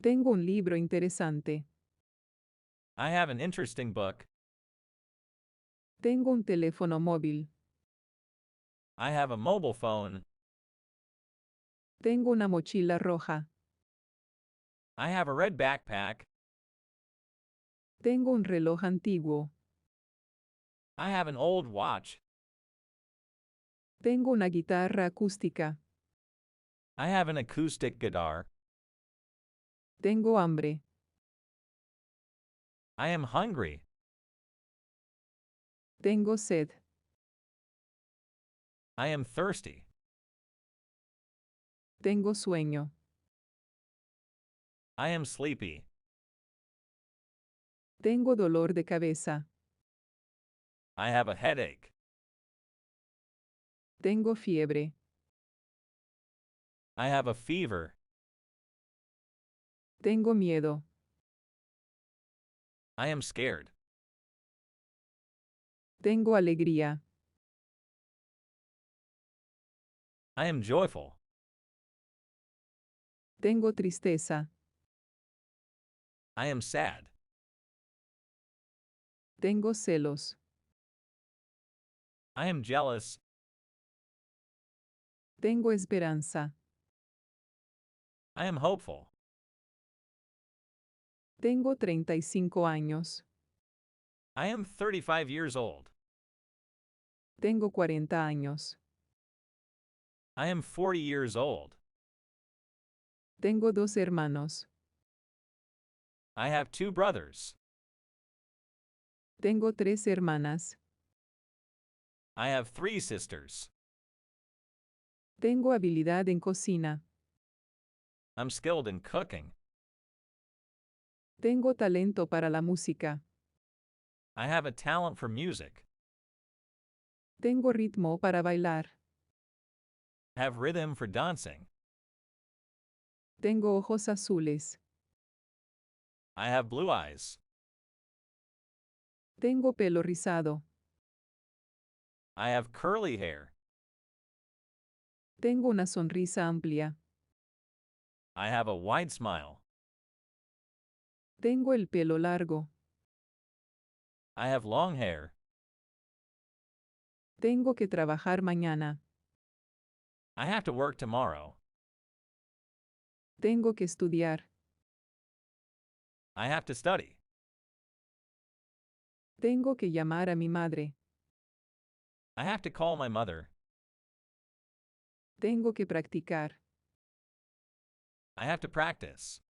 Tengo un libro interesante. I have an interesting book. Tengo un teléfono móvil. I have a mobile phone. Tengo una mochila roja. I have a red backpack. Tengo un reloj antiguo. I have an old watch. Tengo una guitarra acústica. I have an acoustic guitar. Tengo hambre. I am hungry. Tengo sed. I am thirsty. Tengo sueño. I am sleepy. Tengo dolor de cabeza. I have a headache. Tengo fiebre. I have a fever. Tengo miedo. I am scared. Tengo alegría. I am joyful. Tengo tristeza. I am sad. Tengo celos. I am jealous. Tengo esperanza. I am hopeful. Tengo 35 años. I am 35 years old. Tengo 40 años. I am 40 years old. Tengo 2 hermanos. I have 2 brothers. Tengo 3 hermanas. I have 3 sisters. Tengo habilidad en cocina. I'm skilled in cooking. Tengo talento para la música. I have a talent for music. Tengo ritmo para bailar. I have rhythm for dancing. Tengo ojos azules. I have blue eyes. Tengo pelo rizado. I have curly hair. Tengo una sonrisa amplia. I have a wide smile. Tengo el pelo largo. I have long hair. Tengo que trabajar mañana. I have to work tomorrow. Tengo que estudiar. I have to study. Tengo que llamar a mi madre. I have to call my mother. Tengo que practicar. I have to practice.